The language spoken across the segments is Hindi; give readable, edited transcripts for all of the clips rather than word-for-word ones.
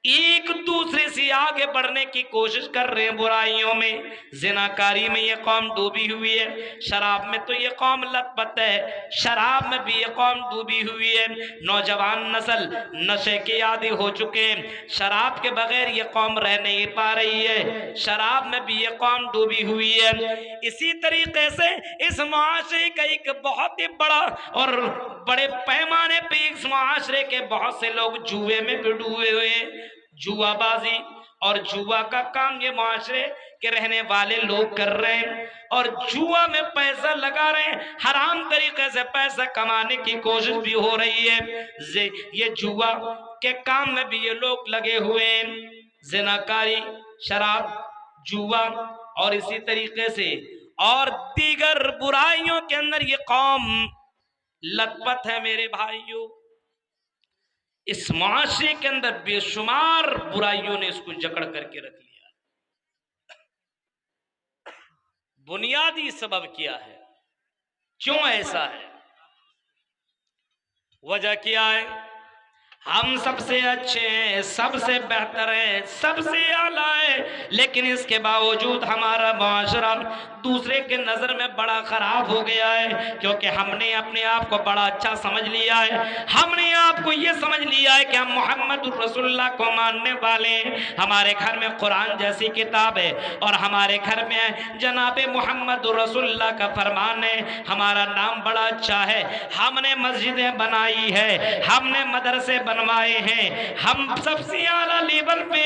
एक दूसरे से आगे बढ़ने की कोशिश कर रहे हैं बुराइयों में। जिनाकारी में ये कौम डूबी हुई है, शराब में तो ये कौम लथपथ है, शराब में भी ये कौम डूबी हुई है। नौजवान नस्ल नशे के आदी हो चुके हैं, शराब के बगैर ये कौम रह नहीं पा रही है, शराब में भी ये कौम डूबी हुई है। इसी तरीके से इस मुआशरे का एक बहुत ही बड़ा और बड़े पैमाने पे इस मुआशरे के बहुत से लोग जुए में भी डूबे हुए हैं। जुआबाजी और जुआ का काम ये मुआशरे के रहने वाले लोग कर रहे हैं और जुआ में पैसा लगा रहे हैं, हराम तरीके से पैसा कमाने की कोशिश भी हो रही है। ये जुआ के काम में भी ये लोग लगे हुए हैं। जिनाकारी, शराब, जुआ और इसी तरीके से और दीगर बुराइयों के अंदर ये कौम लथपथ है। मेरे भाइयों, इस माशरे के अंदर बेशुमार बुराइयों ने इसको जकड़ करके रख लिया। बुनियादी सबब क्या है, क्यों ऐसा है, वजह क्या है? हम सबसे अच्छे हैं, सबसे बेहतर हैं, सबसे आला है, लेकिन इसके बावजूद हमारा मुआशरा दूसरे के नजर में बड़ा खराब हो गया है, क्योंकि हमने अपने आप को बड़ा अच्छा समझ लिया है। हमने आपको ये समझ लिया है कि हम मोहम्मद रसूलुल्लाह को मानने वाले हैं, हमारे घर में कुरान जैसी किताब है और हमारे घर में जनाबे मोहम्मद रसूलुल्लाह का फरमान है, हमारा नाम बड़ा अच्छा है, हमने मस्जिदें बनाई है, हमने मदरसे बनवाए हैं, हम सबसे आला लेवल पे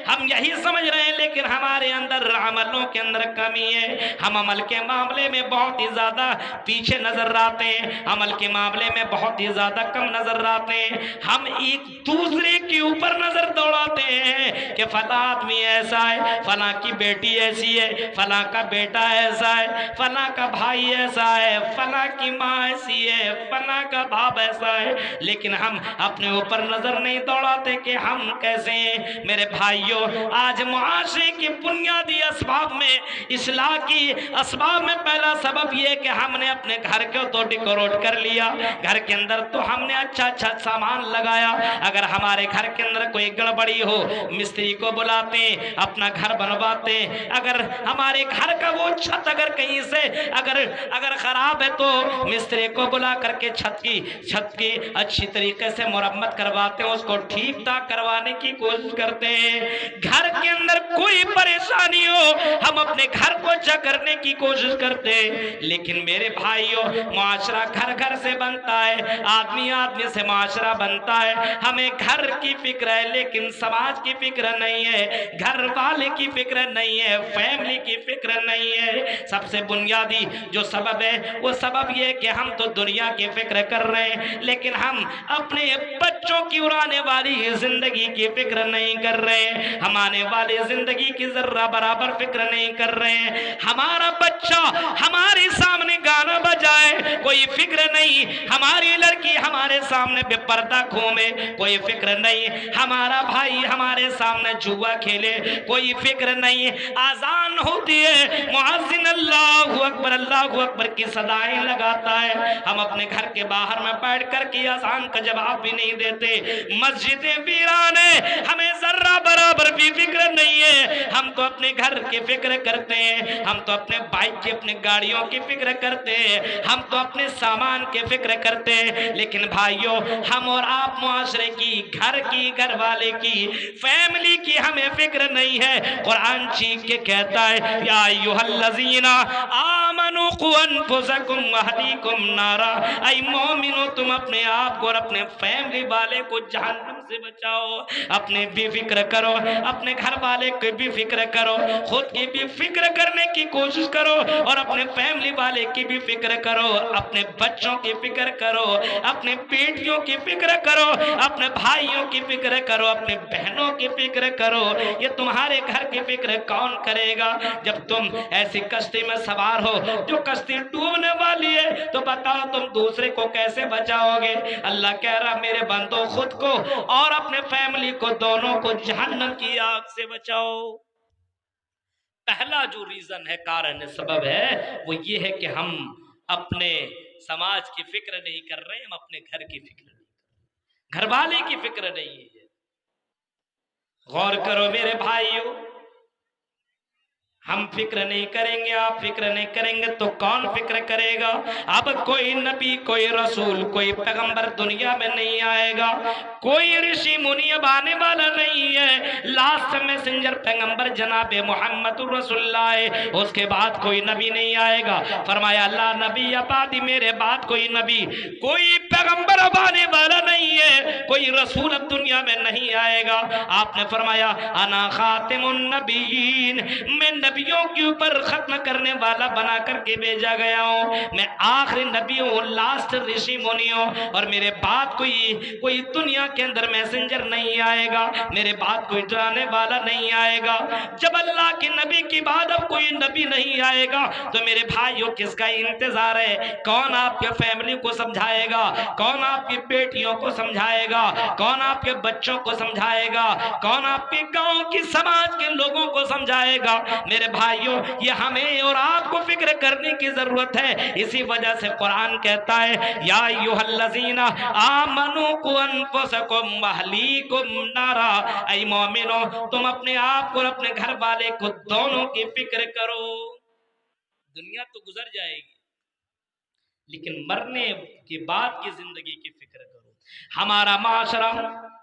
हम यही समझ रहे हैं, लेकिन हमारे अंदर अमलों के अंदर कमी है। हम अमल के मामले में बहुत ही ज्यादा पीछे नजर आते हैं, अमल के मामले में बहुत ही ज्यादा कम नजर आते हैं। हम एक दूसरे के ऊपर नजर दौड़ाते हैं कि फला आदमी ऐसा है, फला की बेटी ऐसी है, फला का बेटा ऐसा है, फला का भाई ऐसा है, फला की माँ ऐसी है, फला का बाप ऐसा है, लेकिन हम अपने ऊपर नजर नहीं दौड़ाते कि हम कैसे हैं। मेरे भाइयों, आज मुआशरे के बुनियादी असबाब में, इस्लाह की असबाब में पहला सबब यह कि हमने अपने घर को तो डेकोरेट कर लिया, घर के अंदर तो हमने अच्छा अच्छा सामान लगाया। अगर हमारे घर के अंदर कोई गड़बड़ी हो, मिस्त्री को बुलाते, अपना घर बनवाते। अगर हमारे घर का वो छत अगर कहीं से अगर खराब है तो मिस्त्री को बुला करके छत की अच्छी तरीके से मुरम्मत करवाते हैं, उसको ठीक ठाक करवाने की कोशिश करते हैं। घर के अंदर कोई परेशानी हो, हम अपने घर को अच्छा करने की कोशिश करते हैं। लेकिन मेरे भाइयों, मुआशरा घर घर से बनता है, आदमी आदमी से मुआशरा बनता है। हमें घर की फिक्र है, लेकिन समाज की फिक्र नहीं है, घर वाले की फिक्र नहीं है, फैमिली की फिक्र नहीं है। सबसे बुनियादी जो सबब है वो सबब ये कि हम तो दुनिया की फिक्र कर रहे हैं, लेकिन हम अपने बच्चों की उड़ाने वाली जिंदगी की फिक्र नहीं कर रहे हैं, हम आने वाली जिंदगी की जर्रा बराबर फिक्र नहीं कर रहे हैं। हमारा बच्चा हमारे सामने गाना बजाए, कोई फिक्र नहीं, हमारी लड़की हमारे सामने बेपर्दा घूमे, कोई फिक्र नहीं, हमारा भाई हमारे सामने जुआ खेले, कोई फिक्र नहीं। आजान होती है, मुअज्जिन अल्लाहु अकबर की सदाएं लगाता है, हम अपने घर के बाहर में बैठ कर के आजान का जवाब भी नहीं देते। मस्जिदें वीरान है, हमें जर्रा बराबर भी फिक्र नहीं है। हम तो अपने घर की फिक्र करते हैं, हम तो अपने बाइक की, अपने गाड़ियों की फिक्र करते हैं, हम तो अपने सामान की फिक्र करते हैं। लेकिन भाइयों, हम और आप मुआशरे की, घर की, घर वाले की, फैमिली की हमें फिक्र नहीं है। कुरान चीख के कहता है, या अय्युहल्लज़ीना आमनू क़ु अनफुसकुम व अहलीकुम नारा, ऐ मोमिनो तुम अपने आप को और अपने फैमिली वाले को जहन्नम से बचाओ। अपने भी फिक्र करो, अपने घर वाले की भी फिक्र करो, खुद की भी फिक्र करने की कोशिश करो और अपने फैमिली वाले की भी फिक्र करो, अपने बच्चों की फिक्र करो, अपने बेटियों की फिक्र करो, अपने भाइयों की फिक्र करो, अपने बहनों की फिक्र करो। ये तुम्हारे घर की फिक्र कौन करेगा? जब तुम ऐसी कश्ती में सवार हो जो कश्ती डूबने वाली है, तो बताओ तुम दूसरे को कैसे बचाओगे? अल्लाह कह रहा, मेरे बंदो, खुद को और अपने फैमिली को, दोनों को जहन्नम की आग से बचाओ। पहला जो रीजन है, कारण सबब है, वो ये है कि हम अपने समाज की फिक्र नहीं कर रहे, हम अपने घर की फिक्र नहीं कर रहे, घर वाले की फिक्र नहीं है। गौर करो मेरे भाइयों, हम फिक्र नहीं करेंगे, आप फिक्र नहीं करेंगे तो कौन फिक्र करेगा? अब कोई नबी, कोई रसूल, कोई पैगंबर दुनिया में नहीं आएगा, कोई ऋषि मुनि अब आने वाला नहीं है। लास्ट मैसेंजर पैगंबर जनाबे मोहम्मद रसूलुल्लाह है, उसके बाद कोई नबी नहीं आएगा। फरमाया अल्लाह नबी अबादी, मेरे बाद कोई नबी, कोई पैगंबर अब आने वाला नहीं है, कोई रसूल अब दुनिया में नहीं आएगा। आपने फरमाया अना खातिमुन नबीयीन, मैं नबियों के ऊपर खत्म करने वाला बना करके भेजा गया हूँ, मैं आखिरी नबी हूँ, लास्ट ऋषि मुनि हूँ, और मेरे बाद कोई दुनिया के अंदर मैसेंजर नहीं आएगा, मेरे बाद कोई डराने वाला नहीं आएगा। जब अल्लाह के नबी की बाद अब कोई नबी नहीं आएगा तो मेरे भाइयों किसका इंतजार है? कौन आपके फैमिली को समझाएगा? कौन आपकी बेटियों को समझाएगा? कौन आपके बच्चों को समझाएगा? कौन आपके गांव की समाज के लोगों को समझाएगा? मेरे भाइयों, ये हमें और आपको फिक्र करने की जरूरत है। इसी वजह से कुरान कहता है या अय्युहल्लज़ीना आमनू कु अनफुसकुम व अहलीकुम नारा, ऐ मोमिनो तुम अपने आप को और अपने घर वाले को दोनों की फिक्र करो। दुनिया तो गुजर जाएगी, लेकिन मरने के बाद की जिंदगी की फिक्र करो। हमारा माशरा,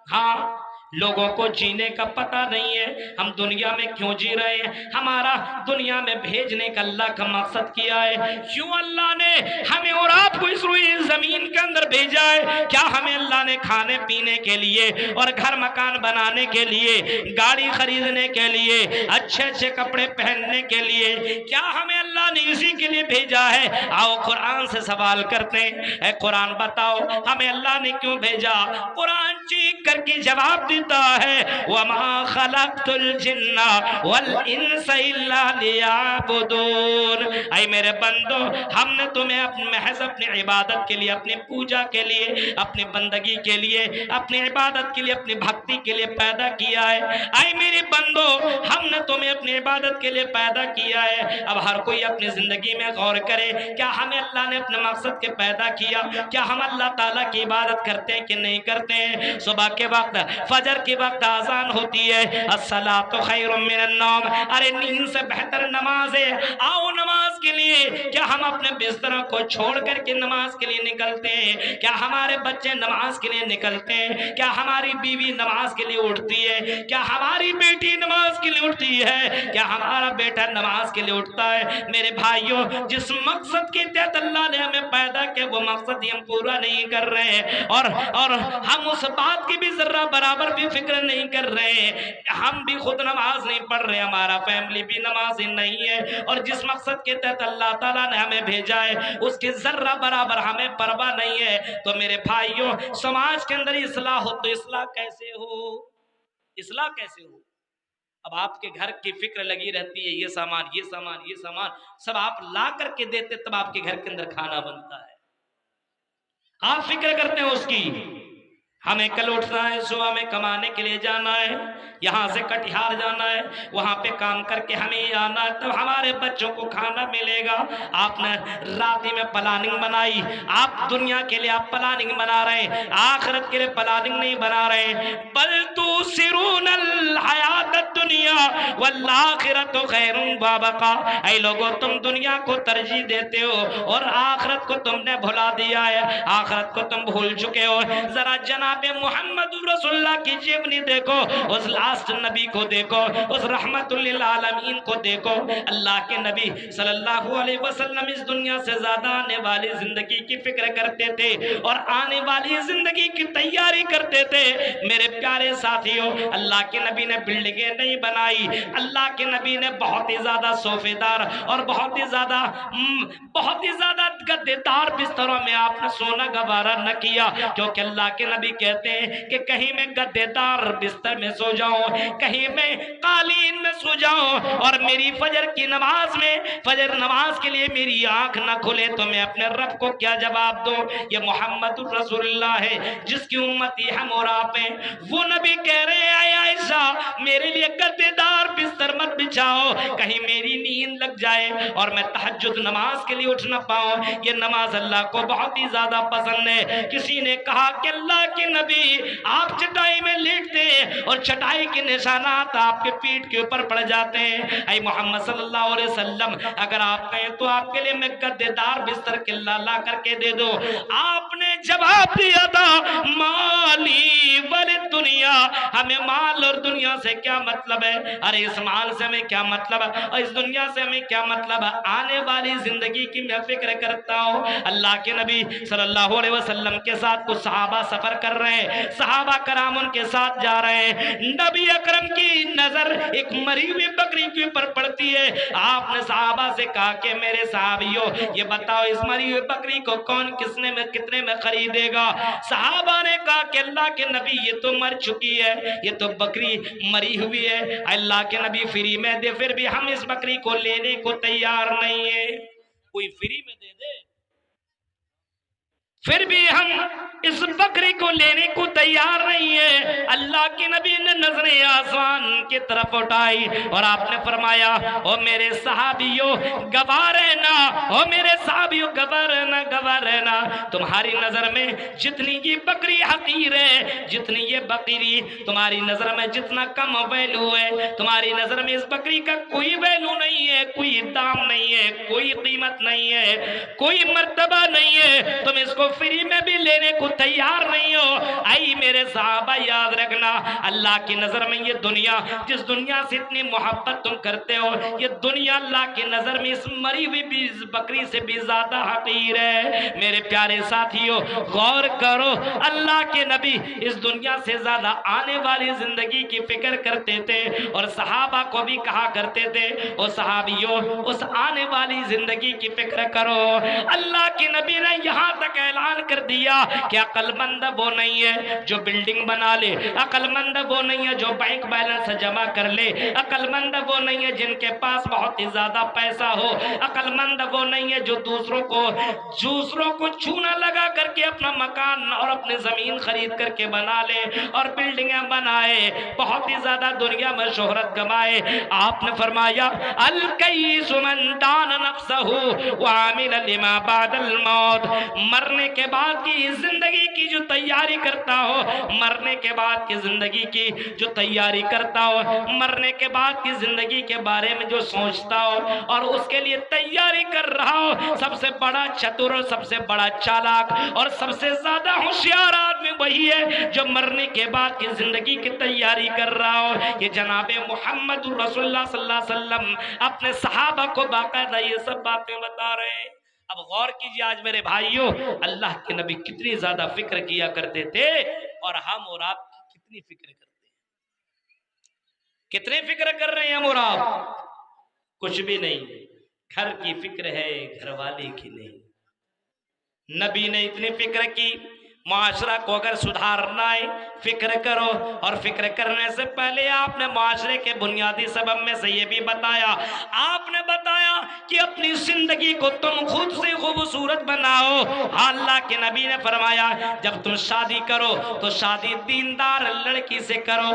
हाँ, लोगों को जीने का पता नहीं है, हम दुनिया में क्यों जी रहे हैं, हमारा दुनिया में भेजने का अल्लाह का मकसद किया है। क्यों अल्लाह ने हमें और आपको इस रुई जमीन के अंदर भेजा है? क्या हमें अल्लाह ने खाने पीने के लिए और घर मकान बनाने के लिए, गाड़ी खरीदने के लिए, अच्छे अच्छे कपड़े पहनने के लिए, क्या हमें अल्लाह ने इसी के लिए भेजा है? आओ कुरान से सवाल करते हैं, कुरान बताओ हमें अल्लाह ने क्यों भेजा? कुरान चीख करके जवाब देता है वमा खलक़तुल जिन्ना वल इंसा इल्ला लियअबुदून। ऐ मेरे बंदो, हमने तुम्हें महज अपनी इबादत के लिए, अपनी पूजा के लिए, अपनी बंदगी के लिए, अपनी इबादत के लिए, अपनी भक्ति के लिए पैदा किया है। ऐ मेरे बंदो, हमने तुम्हें अपनी इबादत के लिए पैदा किया है। अब हर कोई अपनी जिंदगी में गौर करे, क्या हमें अल्लाह ने अपने मकसद के पैदा किया? क्या हम अल्लाह ताला की इबादत करते हैं कि नहीं करते हैं? सुबह के वक्त, फजर के वक्त आजान होती है, अस्सलातु खैरुम मिनन नौम, अरे नींद से बेहतर नमाज है, आओ नमाज के लिए। क्या हम अपने बिस्तरों को छोड़ करके नमाज के लिए निकलते हैं? क्या हमारे बच्चे नमाज के लिए निकलते हैं? क्या हमारी बीवी नमाज के लिए उठती है? क्या हमारी बेटी नमाज के लिए उठती है? क्या हमारा बेटा नमाज के लिए उठता है? मेरे भाइयों, जिस मकसद के तहत अल्लाह ने हमें पैदा किया वो मकसद ही हम पूरा नहीं कर रहे हैं, और हम उस बात की भी जरा बराबर भी फिक्र नहीं कर रहे हैं। हम भी खुद नमाज नहीं पढ़ रहे, हमारा फैमिली भी नमाजी नहीं है, और जिस मकसद के तहत अल्लाह ताला ने हमें भेजा है उसकी जर्रा बराबर हमें परवाह नहीं है। तो मेरे भाइयों, समाज के अंदर इस्लाह हो तो इस्लाह कैसे हो? इस्लाह कैसे हो? अब आपके घर की फिक्र लगी रहती है, ये सामान, ये सामान, ये सामान सब आप ला करके देते, तब आपके घर के अंदर खाना बनता है। आप फिक्र करते हैं उसकी। हमें कल उठना है, सुबह में कमाने के लिए जाना है, यहाँ से कटिहार जाना है, वहाँ पे काम करके हमें आना है, तब हमारे बच्चों को खाना मिलेगा। आपने रात में प्लानिंग बनाई, आप दुनिया के लिए आप प्लानिंग बना रहे हैं, आखिरत के लिए प्लानिंग नहीं बना रहे। बल तुसिरूनल हयातद दुनिया वल आखिरतु खैरुन व अबका। ऐ लोगों, तुम दुनिया को तरजीह देते हो और आखिरत को तुमने भुला दिया है, आखिरत को तुम भूल चुके हो। जरा जनाब मोहम्मद रसूलुल्लाह की जीवनी देखो, उस लास्ट नबी को देखो, उस रहमतुल लिल आलमीन को देखो। अल्लाह के नबी सल्लल्लाहु अलैहि वसल्लम इस दुनिया से ज्यादा आने वाली जिंदगी की फिक्र करते थे और आने वाली जिंदगी की तैयारी करते थे। मेरे प्यारे साथियों, अल्लाह के नबी ने बिल्डिंगें नहीं बनाई, अल्लाह के नबी ने बहुत ही ज्यादा सोफेदार और बहुत ही ज्यादा गद्देदार बिस्तरों में आपने सोना गवारा न किया, क्योंकि अल्लाह के नबी कहते हैं कि कहीं मैं गद्देदार बिस्तर में सो जाऊं, कहीं मैं कालीन में सो जाऊं, और मेरी फजर की नमाज में, फजर नमाज के लिए मेरी आंख ना खुले तो मैं अपने रब को क्या जवाब दूं? ये मोहम्मद रसूलुल्लाह है जिसकी उम्मती हम और आप हैं। वो नबी कह रहे हैं आयशा, मेरे लिए गद्देदार बिस्तर मत मत बिछाओ, कहीं मेरी नींद लग जाए और मैं तहज्जुद नमाज के लिए उठ ना पाऊं। ये नमाज अल्लाह को बहुत ही ज्यादा पसंद है। किसी ने कहा कि अल्लाह के नबी, आप चटाई में लेटते और चटाई के निशानात आपके पीठ के ऊपर पड़ जाते हैं। ऐ मोहम्मद सल्लल्लाहु अलैहि वसल्लम, अगर आप कहें तो आपके लिए मैं गद्देदार बिस्तर किल्ला ला करके दे दो। आपने जवाब दिया था, माली वल दुनिया, हमें माल और दुनिया से क्या मतलब है? अरे इस माल से हमें क्या मतलब है और इस दुनिया से हमें क्या मतलब है? आने वाली जिंदगी की मैं फिक्र करता हूँ। अल्लाह के नबी सल्लल्लाहु अलैहि वसल्लम के साथ कुछ सहाबा सफर कर रहे हैं, सहाबा कराम उनके साथ जा रहे हैं। नबी अकरम की नजर एक मरी हुई बकरी के ऊपर पड़ती है। आपने सहाबा से कहा कि मेरे साहबियों, ये बताओ इस मरी हुई बकरी को कौन किसने में कितने में खरीदेगा? सहाबा ने कहा कि अल्लाह के नबी, ये तो मर चुकी है, ये तो बकरी मरी हुई है। अल्लाह के नबी फ्री में दे, फिर भी हम इस बकरी को लेने को तैयार नहीं है। कोई फ्री में दे दे, फिर भी हम इस बकरी को लेने को तैयार नहीं है। अल्लाह के नबी ने नजरें आसमान की तरफ उठाई और आपने फरमाया, ओ मेरे सहाबियों गवार है ना, ओ मेरे सहाबियों गवार है ना, गवार है ना। तुम्हारी नजर में जितनी ये बकरी हकीर है, जितनी ये बकरी तुम्हारी नजर में जितना कम वैल्यू है, तुम्हारी नजर में इस बकरी का कोई वैल्यू नहीं है, कोई दाम नहीं है, कोई कीमत नहीं है, कोई मर्तबा नहीं है। तुम इसको फ्री में भी लेने को तैयार नहीं हो। आई मेरे साहबा, याद रखना, अल्लाह की नजर में ये दुनिया, जिस दुनिया से इतनी मोहब्बत तुम करते हो, ये दुनिया अल्लाह की नजर में इस मरी हुई भी बकरी से भी ज्यादा हकीर है। मेरे प्यारे साथियों, गौर करो, अल्लाह के नबी इस दुनिया से ज्यादा आने वाली जिंदगी की फिक्र करते थे और सहाबा को भी कहा करते थे, ओ सहाबियों उस आने वाली जिंदगी की फिक्र करो। अल्लाह के नबी ने यहां तक ऐलान कर दिया कि अक्लमंद वो नहीं है जो बिल्डिंग बना ले, अक्लमंद वो नहीं है जो बैंक बैलेंस जमा कर ले, अक्लमंद वो नहीं है जिनके पास बहुत ही ज्यादा पैसा हो, अक्लमंद वो नहीं है जो दूसरों को चूना लगा करके अपना मकान और अपनी जमीन खरीद करके बना ले और बिल्डिंगें बनाए, बहुत ही ज्यादा दुनिया में शोहरत कमाए। आपने फरमाया, अल कय्यिसु मन दान नफ्सहु व आमिल लिमा बादल मौत, मरने के बाद की जिंदगी की जो तैयारी करता हो, मरने के बाद की जिंदगी की जो तैयारी करता हो, मरने के बाद की जिंदगी के बारे में जो सोचता हो और उसके लिए तैयारी कर रहा हो, सबसे बड़ा चतुर और सबसे बड़ा चालाक और सबसे ज्यादा होशियार आदमी वही है जो मरने के बाद की जिंदगी की तैयारी कर रहा हो। ये जनाबे मोहम्मद रसूलुल्लाह सल्लल्लाहु अलैहि वसल्लम अपने सहाबा को बाकायदा ये सब बातें बता रहे हैं। अब गौर कीजिए आज मेरे भाइयों, अल्लाह के नबी कितनी ज्यादा फिक्र किया करते थे और हम और आप कितनी फिक्र करते हैं। कितने फिक्र कर रहे हैं हम और आप? कुछ भी नहीं। घर की फिक्र है, घर वाले की नहीं। नबी ने इतनी फिक्र की, माशरा को अगर सुधारना है फिक्र करो, और फिक्र करने से पहले आपने माशरे के बुनियादी सबब में से ये भी बताया, आपने बताया कि अपनी जिंदगी को तुम खुद से खूबसूरत बनाओ। अल्लाह के नबी ने फरमाया, जब तुम शादी करो तो शादी दीनदार लड़की से करो।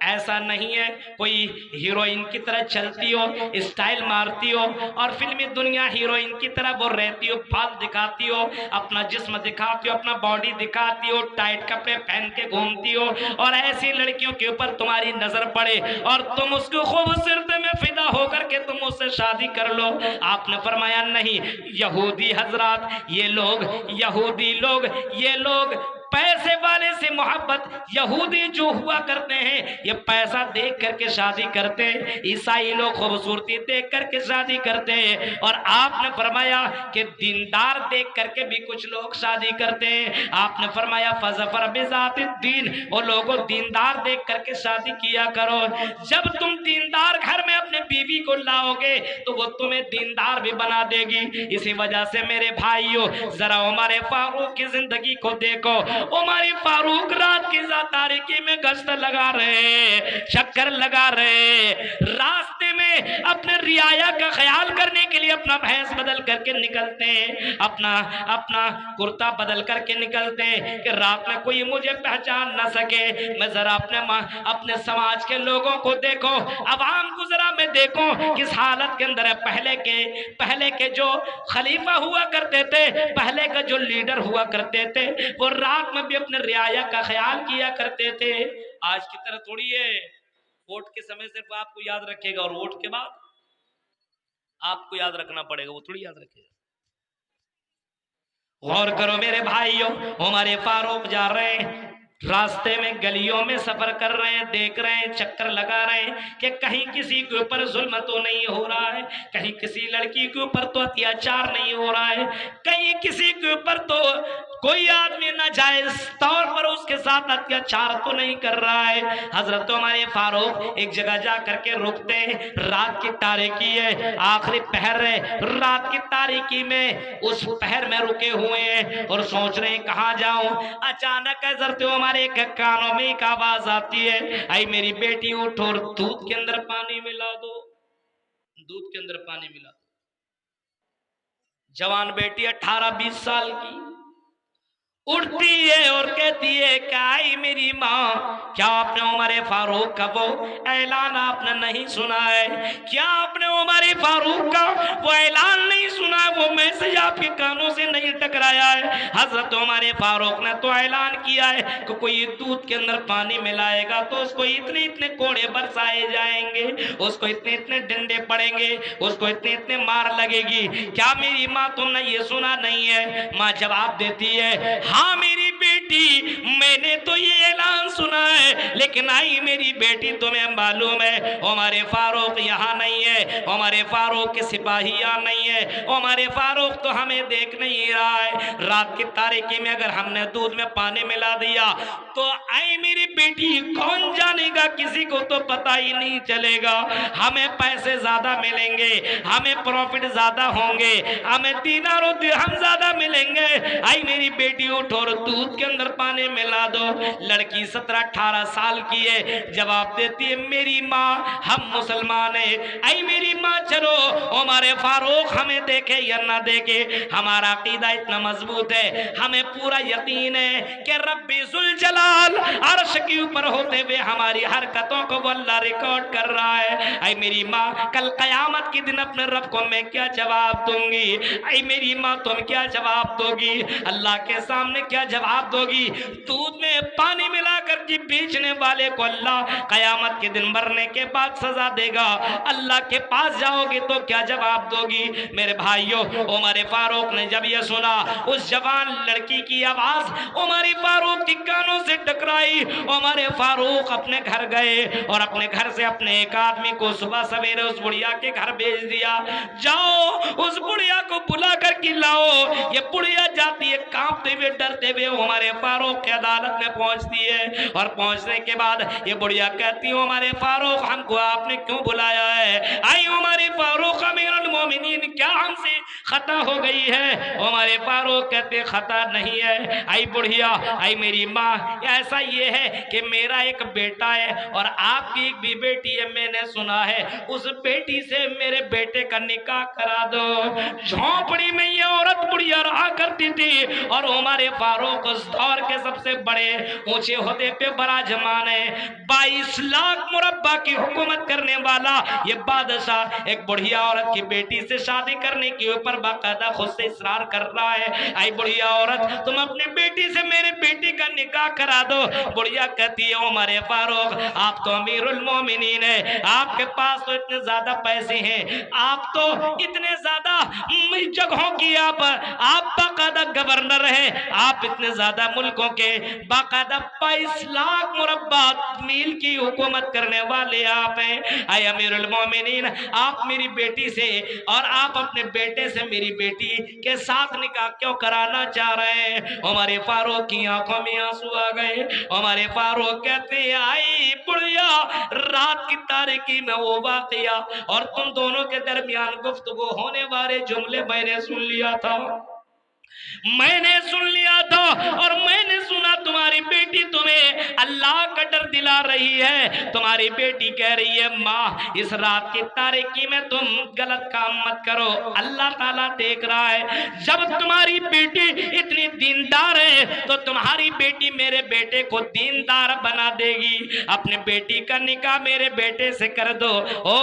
ऐसा नहीं है कोई हीरोइन की तरह चलती हो, स्टाइल मारती हो और फिल्मी दुनिया हीरोइन की तरह वो रहती हो, फाल दिखाती हो, अपना जिस्म दिखाती हो, अपना बॉडी दिखाती हो, टाइट कपड़े पहन के घूमती हो और ऐसी लड़कियों के ऊपर तुम्हारी नजर पड़े और तुम उसको खूबसूरती में फिदा होकर के तुम उससे शादी कर लो। आपने फरमाया नहीं, यहूदी हजरात, ये लोग पैसे वाले से मोहब्बत, यहूदी जो हुआ करते हैं ये पैसा देख करके शादी करते हैं, ईसाई लोग खूबसूरती देख करके शादी करते हैं, और आपने फरमाया कि दीनदार देख करके भी कुछ लोग शादी करते हैं। आपने फरमाया फज़फर बिज़ातिद्दीन, वो लोगों दीनदार देख करके शादी किया करो। जब तुम दीनदार घर में अपने बीवी को लाओगे तो वो तुम्हें दीनदार भी बना देगी। इसी वजह से मेरे भाइयों, जरा उमर फारूक की जिंदगी को देखो। उमर फारूक रात की तारीकी में गश्त लगा रहे, चक्कर लगा रहे, रास्ते में अपने रियाया का ख्याल करने के लिए अपना भैंस बदल करके निकलते हैं, अपना अपना कुर्ता बदल करके निकलते हैं कि रात में कोई मुझे पहचान ना सके। मैं जरा अपने समाज के लोगों को देखो, अवाम को जरा मैं देखो किस हालत के अंदर है। पहले के जो खलीफा हुआ करते थे, पहले का जो लीडर हुआ करते थे, वो रात में भी अपने रियाया का ख्याल किया करते थे। आज की तरह थोड़ी है, वोट के समय सिर्फ आपको याद रखेगा और वोट के बाद आपको याद रखना पड़ेगा, वो थोड़ी याद रखेगा। गौर करो मेरे भाइयों, हमारे फारूक जा रहे हैं, रास्ते में गलियों में सफर कर रहे हैं, देख रहे हैं, चक्कर लगा रहे हैं कि कहीं किसी के ऊपर जुल्म तो नहीं हो रहा है, कहीं किसी लड़की के ऊपर तो अत्याचार नहीं हो रहा है, कहीं किसी के ऊपर तो कोई आदमी नाजायज तौर पर उसके साथ अत्याचार तो नहीं कर रहा है। हजरत हमारे फारूक एक जगह जा करके रुकते हैं, रात की तारीकी है, आखिरी पहर है, रात की तारीकी में उस पहर में रुके हुए हैं और सोच रहे हैं कहाँ जाऊं। अचानक हजरत हमारे कानों में एक आवाज आती है, आई मेरी बेटी उठो और दूध के अंदर पानी मिला दो, दूध के अंदर पानी मिला दो। जवान बेटी 18-20 साल की उठती है और कहती है कि आई मेरी माँ, क्या आपने उमर फारूक का वो ऐलान आपने नहीं सुना है? क्या आपने उमर फारूक का वो ऐलान नहीं सुना है? वो मैसेज आपके कानों से नहीं टकराया है? हजरत उमर फारूक ने तो ऐलान किया है कि कोई दूध के अंदर पानी मिलाएगा तो उसको इतने इतने कोड़े बरसाए जाएंगे, उसको इतने इतने डंडे पड़ेंगे, उसको इतने इतने मार लगेगी। क्या मेरी माँ तुमने ये सुना नहीं है? माँ जवाब देती है, हाँ मेरी बेटी, मैंने तो ये ऐलान सुना है, लेकिन आई मेरी बेटी तुम्हें मालूम है हमारे फारूक यहाँ नहीं है, हमारे फारूक के सिपाही यहाँ नहीं है, हमारे फारूक तो हमें देख नहीं रहा है। रात की तारीकी में अगर हमने दूध में पानी मिला दिया तो आई मेरी बेटी कौन जानेगा, किसी को तो पता ही नहीं चलेगा, हमें पैसे ज्यादा मिलेंगे, हमें प्रॉफिट ज्यादा होंगे, हमें दीनारों दिरहम ज्यादा मिलेंगे। आई मेरी बेटी उठो और दूध के अंदर पानी मिला दो। लड़की 17-18 साल की है, जवाब देती है मेरी माँ हम मुसलमान है। आई मेरी माँ चलो, हमारे फारूक हमें देखे या ना देखे, हमारा अकीदा इतना मजबूत है, हमें पूरा यकीन है कि रब्बी जुल जलाल अर्श के ऊपर होते हुए हमारी हरकतों को अल्लाह रिकॉर्ड कर रहा है। आई मेरी माँ कल कयामत के दिन अपने रब को मैं क्या जवाब दूंगी? आई मेरी माँ तुम क्या जवाब दोगी? अल्लाह के सामने क्या जवाब दोगी? दूध में पानी मिलाकर के बेचने वाले को अल्लाह कयामत के दिन मरने के बाद सजा देगा, अल्लाह के पास जाओगे तो क्या जवाब दोगी? मेरे भाइयों, उमर फारूक ने जब यह सुना, उस जवान लड़की की आवाज उमर फारूक के कानों से टकराई। उमर फारूक अपने घर गए और अपने घर से अपने एक आदमी को सुबह सवेरे उस बुढ़िया के घर भेज दिया, जाओ उस बुढ़िया को बुला कर के लाओ। ये बुढ़िया जाती है कांपते हुए डरते हुए हमारे फारूक की अदालत में पहुंचती है और पहुंचने के बाद ये बुढ़िया कहती है हमारे फारूक हमको आपने क्यों बुलाया है? आई हमारे फारूक अमीरुल मोमिनीन क्या हमसे खता हो गई है? हमारे फारूक कहते खता नहीं है। आई बुढ़िया, आई मेरी माँ, ऐसा ये है कि मेरा एक बेटा है और आपकी एक भी बेटी है, मैंने सुना है उस बेटी से मेरे बेटे का निकाह करा दो। झोंपड़ी में ये औरत बुढ़िया रहा करती थी और हमारे फारूक उस दौर के सबसे बड़े ऊंचे होते पे बराजमान है, 22 लाख मुरब्बा की हुकूमत करने वाला ये बादशाह एक बुढ़िया औरत की बेटी से शादी करने के ऊपर बाकायदा खुद से इसरार कर रहा है। आई बुढ़िया औरत, तुम अपनी बेटी से मेरे बेटी का निकाह करा दो। बुढ़िया कहती है हमारे फारूक आप तो अमीरुल मोमिनीन है, आपके पास तो इतने ज्यादा पैसे हैं, आप तो इतने ज्यादा जगहों की आप बाकायदा गवर्नर है, आप इतने ज्यादा मुल्कों के बाकायदा 22 लाख मुरब्बा मील की हुकूमत करने वाले आप हैं। आए अमीरुल मोमिनीन, आप मेरी बेटी से और आप अपने बेटे से मेरी बेटी के साथ निकाह क्यों कराना चाह रहे हैं? हमारे फारूक की आंखों में आंसू आ गए। हमारे फारूक कहते हैं आई बुढ़िया, रात की तारीकी में वो वाकया और तुम दोनों के दरमियान गुफ्तगू होने वाले जुमले मैंने सुन लिया था, मैंने सुन लिया था। और मैंने सुना तुम्हारी बेटी तुम्हें अल्लाह का डर दिला रही है। तुम्हारी बेटी कह रही है माँ इस रात की तारीकी में तुम गलत काम मत करो, अल्लाह ताला देख रहा है। जब तुम्हारी बेटी इतनी दीनदार है तो तुम्हारी बेटी मेरे बेटे को दीनदार बना देगी। अपने बेटी का निकाह मेरे बेटे से कर दो। ओ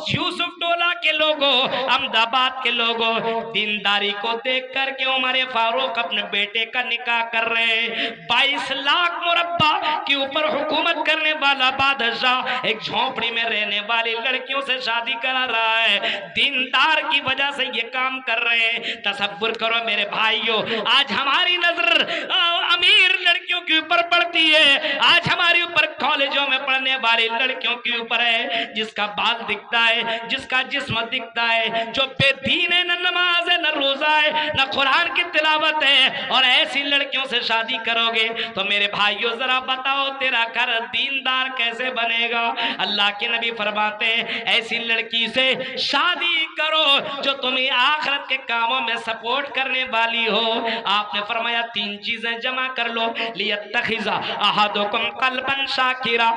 यूसुफ टोला के लोगों, अहमदाबाद के लोगों, दीनदारी को देख करके उमर फारूक अपने बेटे का निकाह कर रहे हैं। 22 लाख मुरब्बा के ऊपर हुकूमत करने वाला बादशाह एक झोपड़ी में रहने वाली लड़कियों से शादी करा रहा है। दीनदार की वजह से ये काम कर रहे हैं। तसव्वुर करो मेरे भाइयों, आज हमारी नजर अमीर लड़कियों के ऊपर पड़ती है, आज हमारे ऊपर कॉलेजों में पढ़ने वाली लड़कियों के ऊपर है, जिसका बाल दिखता है, जिसका जिस्म दिखता है, जो बेदीन है, न नमाज है, न रोजा है, न कुरान की तिलावत है, और ऐसी लड़कियों से शादी करोगे तो मेरे भाइयों जरा बताओ तेरा घर दीनदार कैसे बनेगा। अल्लाह के नबी फरमाते हैं ऐसी लड़की से शादी करो जो तुम्हें आखिरत के कामों में सपोर्ट करने वाली हो। आपने फरमाया 3 चीजें जमा कर लो, लियत्तखिज़ा अहदुकुम क़ल्बन शाकिरा,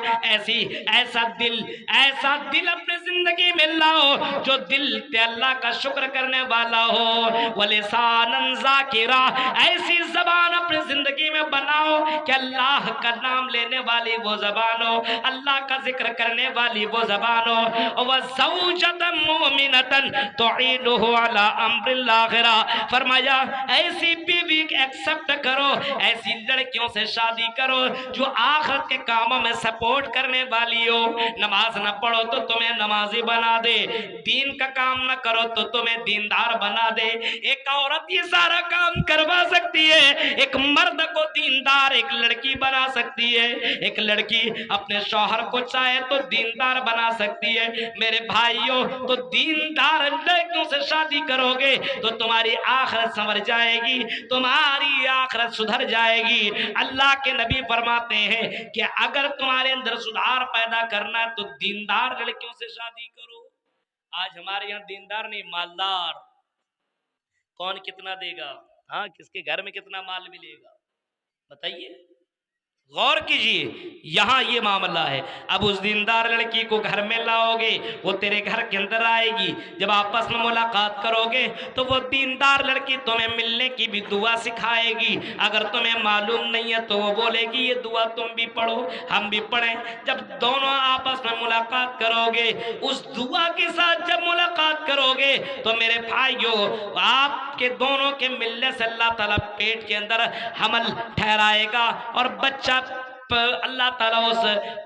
ऐसा दिल अपने जिंदगी में लाओ जो दिल पे अल्लाह का शुक्र करने वाला हो। वलिसानन ज़ाकिरा, ऐसी जबान अपनी जिंदगी में बनाओ कि अल्लाह का नाम लेने वाली वो जबान हो, अल्लाह का जिक्र करने वाली वो जबान हो। व ज़ौजतन मुमिनतन तुईनुहु अला अम्रिल आखिरा, फरमाया ऐसी बीवी एक्सेप्ट करो, ऐसी लड़कियों से शादी करो जो आखिरत के कामों में सपोर्ट करने वाली हो। नमाज न पढ़ो तो तुम्हें नमाजी बना दे, दीन का काम न करो तो तुम्हें दीनदार बना दे। एक औरत ये सारा काम करवा सकती है, एक मर्द को दीनदार एक लड़की बना सकती है, एक लड़की अपने शौहर को चाहे तो दीनदार बना सकती है। मेरे भाइयों, तो दीनदार लड़कियों से शादी करोगे तो तुम्हारी आखिरत संवर जाएगी, तुम्हारी आखिरत सुधर जाएगी। अल्लाह के नबी फरमाते हैं कि अगर तुम्हारे अंदर सुधार पैदा करना है तो दीनदार लड़कियों से शादी करो। आज हमारे यहाँ दीनदार नहीं, मालदार। कौन कितना देगा, हाँ किसके घर में कितना माल मिलेगा, बताइए, गौर कीजिए। यहाँ ये मामला है। अब उस दीनदार लड़की को घर में लाओगे, वो तेरे घर के अंदर आएगी, जब आपस में मुलाकात करोगे तो वो दीनदार लड़की तुम्हें मिलने की भी दुआ सिखाएगी। अगर तुम्हें मालूम नहीं है तो वो बोलेगी ये दुआ तुम भी पढ़ो हम भी पढ़ें। जब दोनों आपस में मुलाकात करोगे, उस दुआ के साथ जब मुलाकात करोगे तो मेरे भाइयों आपके दोनों के मिलने से अल्लाह ताला पेट के अंदर हमल ठहराएगा और बच्चा अल्लाह ताला उस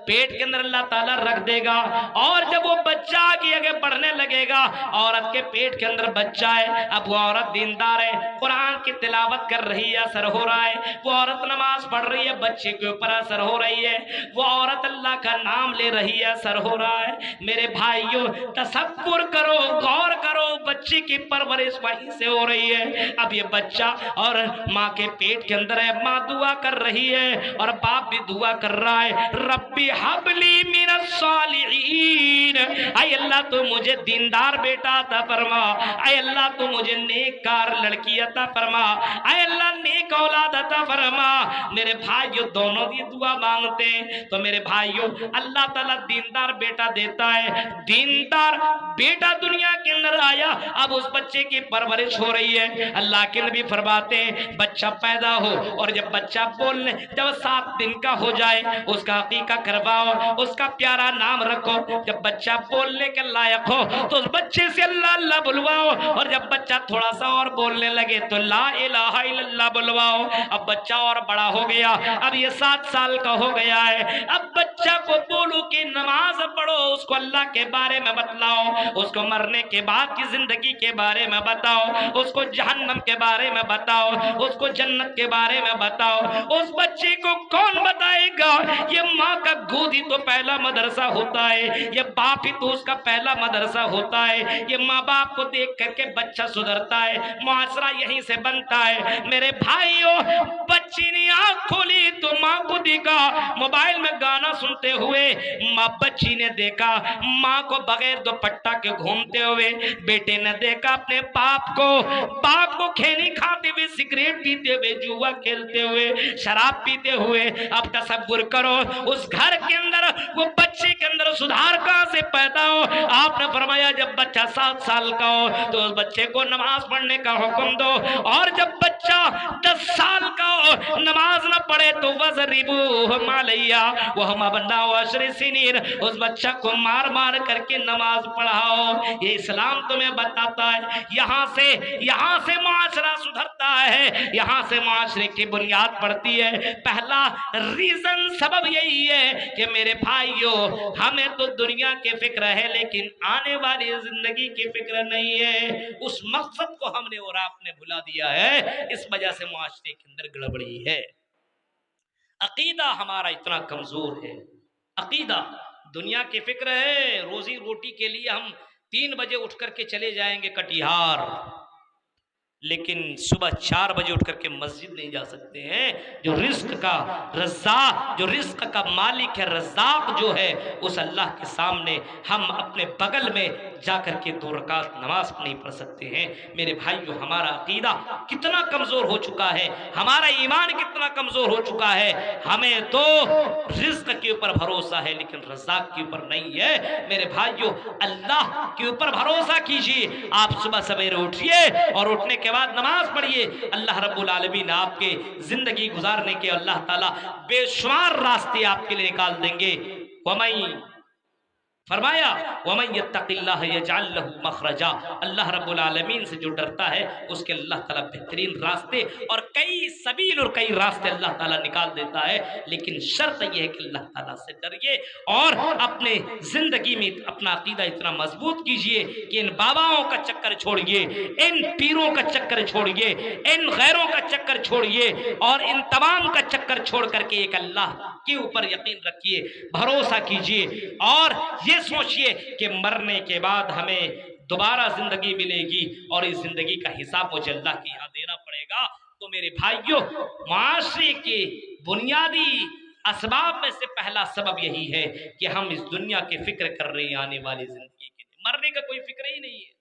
पेट के अंदर अल्लाह ताला रख देगा। और जब वो बच्चा आगे बढ़ने लगेगा, औरत के पेट के अंदर बच्चा है, अब वो औरत दीनदार है, कुरान की तिलावत कर रही है, असर हो रहा है, वो औरत नमाज पढ़ रही है, बच्चे के ऊपर असर हो रही है, वो औरत अल्लाह का नाम ले रही है, असर हो रहा है। मेरे भाइयों तसव्वुर करो, गौर करो, बच्चे की परवरिश वहीं से हो रही है। अब ये बच्चा और माँ के पेट के अंदर है, माँ दुआ कर रही है और बाप भी दुआ कर रहा है, रब्बी हबली मिनस सालिहीन, ऐ अल्लाह तू मुझे दीनदार बेटा अता फरमा, ऐ अल्लाह तू मुझे नेककार लड़की अता फरमा, ऐ अल्लाह नेक औलाद अता फरमा। मेरे भाइयों दोनों ये दुआ मांगते हैं तो मेरे भाइयों अल्लाह ताला दीनदार बेटा देता है। दीनदार बेटा दुनिया के अंदर आया, अब उस बच्चे की परवरिश हो रही है। अल्लाह के नबी फरमाते हैं बच्चा पैदा हो और जब बच्चा बोलने, जब 7 दिन का हो जाए उसका अकीका करवाओ, उसका प्यारा नाम रखो। जब बच्चा बोलने के लायक हो तो उस बच्चे से अल्लाह अल्लाह बुलवाओ, और जब बच्चा थोड़ा सा और बोलने लगे तो ला इलाहा इल्लल्लाह बुलवाओ। अब बच्चा और बड़ा हो गया, अब ये 7 साल का हो गया है। अब बच्चा को बोलो कि नमाज पढ़ो, उसको अल्लाह के बारे में बतलाओ, उसको मरने के बाद की जिंदगी के बारे में बताओ, उसको जहन्नम के बारे में बताओ, उसको जन्नत के बारे में बताओ। उस बच्चे को कौन बताएगा? ये माँ का गोद ही तो पहला मदरसा होता है, ये बाप ही तो उसका पहला मदरसा होता है। ये माँ बाप को देख करके बच्चा सुधरता है, मुआशरा यहीं से बनता है। मेरे भाइयों बच्ची ने आँख खोली तो माँ को देखा मोबाइल में गाना सुनते हुए, माँ बच्ची बेटी ने देखा माँ को बगैर दुपट्टा के घूमते हुए, बेटे ने देखा अपने बाप को खैनी खाते हुए, सिगरेट पीते हुए, जुआ खेलते हुए, शराब पीते हुए। अब तसव्वुर करो उस घर के अंदर, वो बच्चे के अंदर सुधार कहां से पैदा हो। आपने फरमाया जब बच्चा 7 साल का हो तो उस बच्चे को नमाज पढ़ने का हुक्म दो, और जब बच्चा 10 साल का हो नमाज न पढ़े तो वज़रिबू मालैया वह मबन्ना वशर सिनीर, उस बच्चा को मार मार करके नमाज पढ़ाओ। ये इस्लाम तुम्हें बताता है। यहाँ से मुआशरा सुधरता है, यहाँ से मुआशरे की बुनियाद पड़ती है। पहला रीजन सबब यही है कि मेरे भाइयों, हमें तो दुनिया की फिक्र है लेकिन आने वाली जिंदगी की फिक्र नहीं है। उस मकसद को हमने और आपने भुला दिया है, इस वजह से मुआशरे के अंदर गड़बड़ी है। अकीदा हमारा इतना कमजोर है। अकीदा, दुनिया की फिक्र है, रोजी रोटी के लिए हम 3 बजे उठ करके चले जाएंगे कटिहार, लेकिन सुबह 4 बजे उठ करके मस्जिद नहीं जा सकते हैं। जो रिस्क का रज़्ज़ाक़, जो रिस्क का मालिक है, रज़्ज़ाक़ जो है, उस अल्लाह के सामने हम अपने बगल में जा करके 2 रकात नमाज नहीं पढ़ सकते हैं। मेरे भाइयों, हमारा अकीदा कितना कमज़ोर हो चुका है, हमारा ईमान कितना कमज़ोर हो चुका है। हमें तो रिस्क के ऊपर भरोसा है लेकिन रज़्ज़ाक़ के ऊपर नहीं है। मेरे भाइयों, अल्लाह के ऊपर भरोसा कीजिए। आप सुबह सवेरे उठिए और उठने के बाद नमाज पढ़िए। अल्लाह रब्बुल आलमीन आपके जिंदगी गुजारने के अल्लाह ताला बेशुमार रास्ते आपके लिए निकाल देंगे। वमई फरमाया वमन यत्तक़िल्लाह यजअल लहू मखरजा, अल्लाह रब्बुल आलमीन से जो डरता है उसके अल्लाह ताला बेहतरीन रास्ते और कई सबील और कई रास्ते अल्लाह ताला निकाल देता है। लेकिन शर्त यह है कि अल्लाह ताला से डरिए और अपने जिंदगी में अपना अकीदा इतना मजबूत कीजिए कि इन बाबाओं का चक्कर छोड़िए, इन पीरों का चक्कर छोड़िए, इन गैरों का चक्कर छोड़िए और इन तमाम का चक्कर छोड़ करके एक अल्लाह के ऊपर यकीन रखिए, भरोसा कीजिए और ये सोचिए कि मरने के बाद हमें दोबारा जिंदगी मिलेगी और इस जिंदगी का हिसाब मुझे अल्लाह के यहाँ देना पड़ेगा। तो मेरे भाइयों, माशरे के बुनियादी असबाब में से पहला सबब यही है कि हम इस दुनिया की फिक्र कर रहे हैं आने वाली जिंदगी के लिए। मरने का कोई फिक्र ही नहीं है।